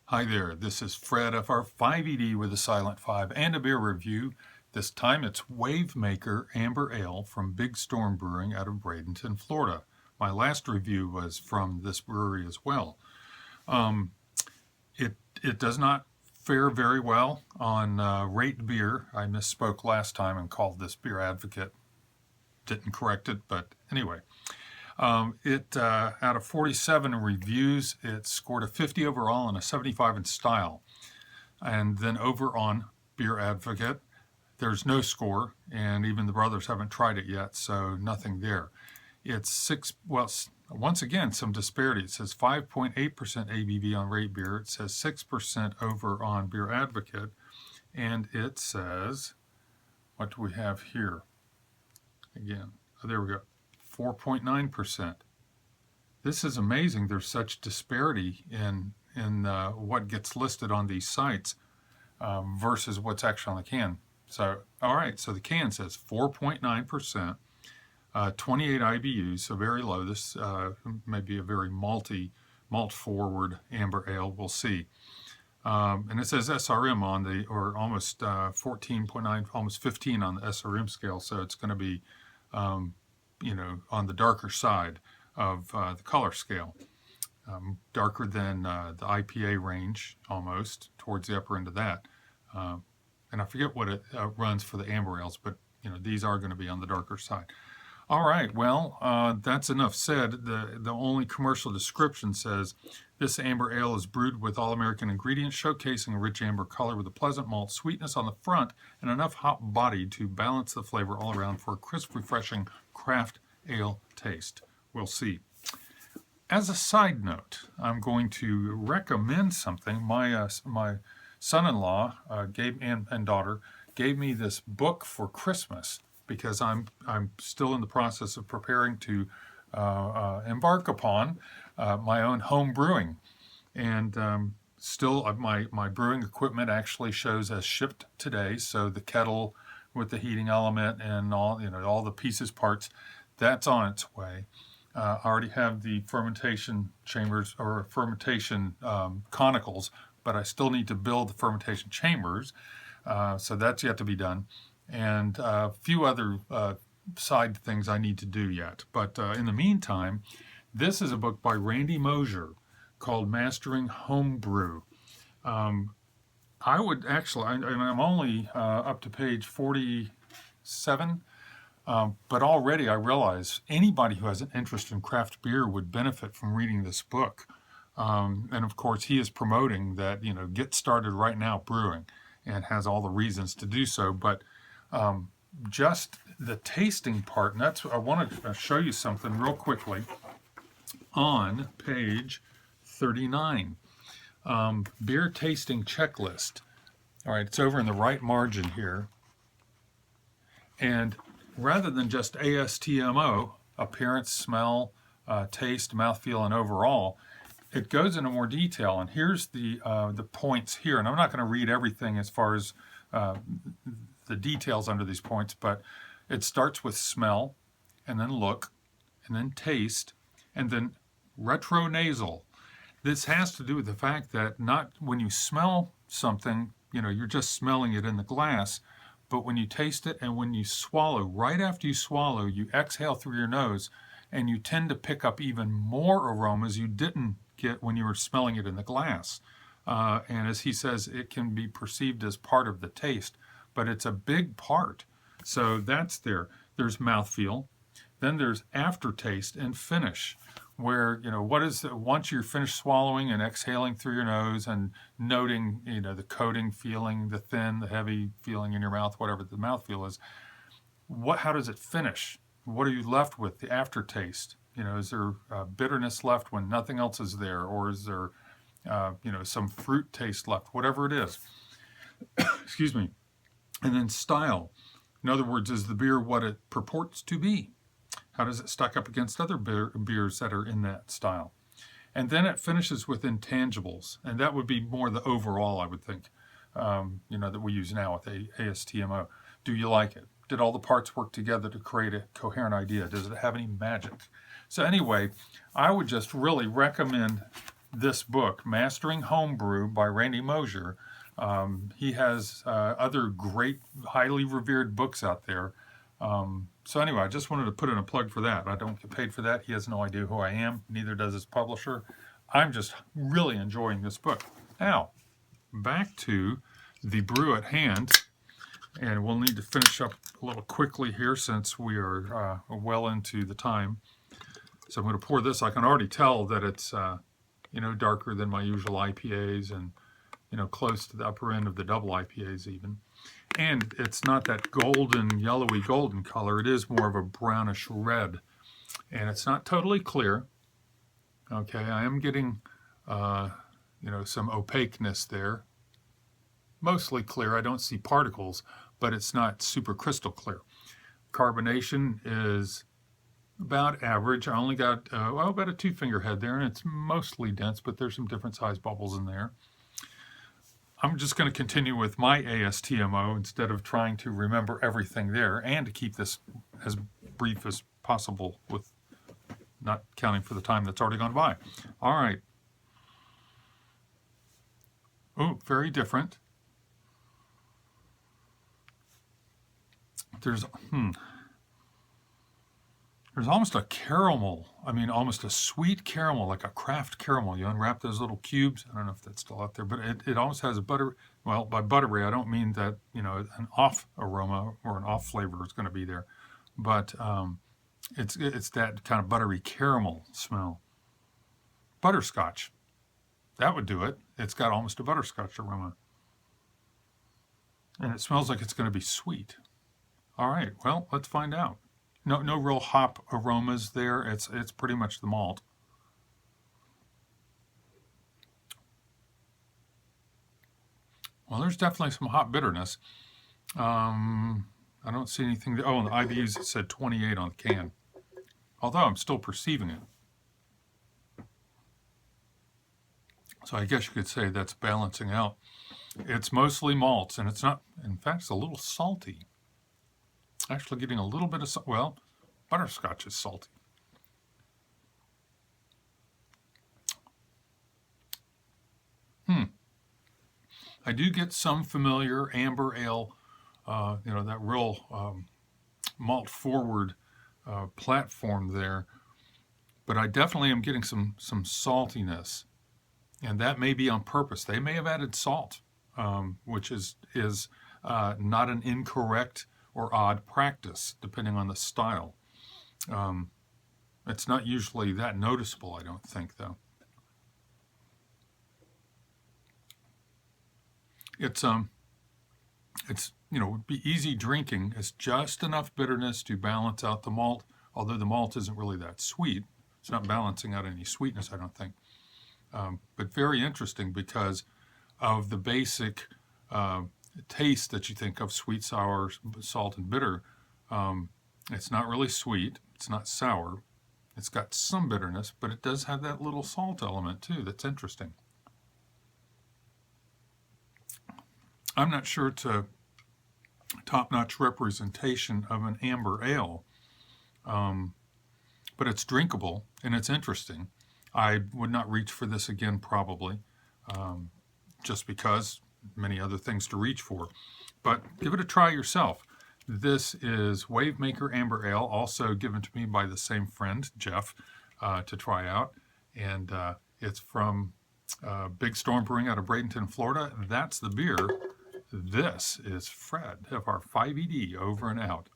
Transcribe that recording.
Hi there, this is Fred FR5ED with a Silent 5 and a beer review. This time it's Wavemaker Amber Ale from Big Storm Brewing out of Bradenton, Florida. My last review was from this brewery as well. Um, it does not fare very well on Rate Beer. I misspoke last time and called this Beer Advocate. Didn't correct it, but anyway. It out of 47 reviews, it scored a 50 overall and a 75 in style. And then over on Beer Advocate, there's no score, and even the brothers haven't tried it yet, so nothing there. It's once again, some disparity. It says 5.8% ABV on Rate Beer. It says 6% over on Beer Advocate, and it says, what do we have here? Again, there we go. 4.9%. This is amazing. There's such disparity in what gets listed on these sites versus what's actually on the can. So, all right, so the can says 4.9%, 28 IBUs, so very low. This may be a very malt-forward amber ale. We'll see. And it says SRM on the, or almost 14.9, almost 15 on the SRM scale, so it's going to be on the darker side of the color scale. Darker than the IPA range, almost, towards the upper end of that. And I forget what it runs for the amber ales, but these are going to be on the darker side. All right, well, that's enough said. The only commercial description says, this amber ale is brewed with all-American ingredients, showcasing a rich amber color with a pleasant malt sweetness on the front and enough hop body to balance the flavor all around for a crisp, refreshing Kraft ale taste. We'll see. As a side note, I'm going to recommend something. My son-in-law and daughter gave me this book for Christmas because I'm still in the process of preparing to embark upon my own home brewing, and still my brewing equipment actually shows as shipped today. So the kettle with the heating element and all the pieces, parts, that's on its way. I already have the fermentation chambers or fermentation conicals, but I still need to build the fermentation chambers, so that's yet to be done, and a few other side things I need to do yet. But in the meantime, this is a book by Randy Mosier called Mastering Homebrew. I would actually, I'm only up to page 47, but already I realize anybody who has an interest in craft beer would benefit from reading this book. And of course, he is promoting that, get started right now brewing, and has all the reasons to do so. But just the tasting part, and that's I want to show you something real quickly on page 39. Beer tasting checklist. All right, it's over in the right margin here. And rather than just ASTMO, appearance, smell, taste, mouthfeel, and overall, it goes into more detail. And here's the points here. And I'm not going to read everything as far as the details under these points, but it starts with smell, and then look, and then taste, and then retronasal. This has to do with the fact that not when you smell something, you're just smelling it in the glass, but when you taste it and when you swallow, right after you swallow, you exhale through your nose, and you tend to pick up even more aromas you didn't get when you were smelling it in the glass. And as he says, it can be perceived as part of the taste, but it's a big part. So that's there. There's mouthfeel. Then there's aftertaste and finish, where, once you're finished swallowing and exhaling through your nose and noting, the coating feeling, the thin, the heavy feeling in your mouth, whatever the mouthfeel is, how does it finish? What are you left with, the aftertaste? Is there bitterness left when nothing else is there? Or is there, some fruit taste left? Whatever it is. Excuse me. And then style. In other words, is the beer what it purports to be? How does it stack up against other beers that are in that style? And then it finishes with intangibles. And that would be more the overall, I would think, that we use now with ASTMO. Do you like it? Did all the parts work together to create a coherent idea? Does it have any magic? So anyway, I would just really recommend this book, Mastering Homebrew by Randy Mosier. He has other great, highly revered books out there. So anyway, I just wanted to put in a plug for that. I don't get paid for that. He has no idea who I am. Neither does his publisher. I'm just really enjoying this book. Now, back to the brew at hand. And we'll need to finish up a little quickly here since we are well into the time. So I'm going to pour this. I can already tell that it's darker than my usual IPAs and close to the upper end of the double IPAs even. And it's not that golden, yellowy golden color. It is more of a brownish red. And it's not totally clear. Okay, I am getting some opaqueness there. Mostly clear. I don't see particles, but it's not super crystal clear. Carbonation is about average. I only got about a 2-finger head there, and it's mostly dense, but there's some different size bubbles in there. I'm just going to continue with my ASTMO instead of trying to remember everything there, and to keep this as brief as possible with not counting for the time that's already gone by. All right. Oh, very different. There's almost a caramel. I mean, almost a sweet caramel, like a Kraft caramel. You unwrap those little cubes. I don't know if that's still out there, but it almost has a butter. Well, by buttery, I don't mean that an off aroma or an off flavor is going to be there, but it's that kind of buttery caramel smell. Butterscotch, that would do it. It's got almost a butterscotch aroma, and it smells like it's going to be sweet. All right, well, let's find out. No real hop aromas there. It's pretty much the malt. Well, there's definitely some hop bitterness. I don't see anything. Oh, and the IBUs, it said 28 on the can. Although I'm still perceiving it. So I guess you could say that's balancing out. It's mostly malts, and it's not, in fact, it's a little salty. Actually getting a little bit of, well, butterscotch is salty. I do get some familiar amber ale, that real malt forward platform there, but I definitely am getting some saltiness, and that may be on purpose. They may have added salt, which is not an incorrect or odd practice, depending on the style. It's not usually that noticeable, I don't think, though. It's would be easy drinking. It's just enough bitterness to balance out the malt, although the malt isn't really that sweet. It's not balancing out any sweetness, I don't think. But very interesting because of the basic taste that you think of: sweet, sour, salt, and bitter. It's not really sweet. It's not sour. It's got some bitterness, but it does have that little salt element too. That's interesting. I'm not sure it's a top-notch representation of an amber ale, but it's drinkable and it's interesting. I would not reach for this again probably, just because many other things to reach for. But give it a try yourself. This is Wavemaker Amber Ale, also given to me by the same friend, Jeff, to try out. And it's from Big Storm Brewing out of Bradenton, Florida. That's the beer. This is Fred of our 5ED over and out.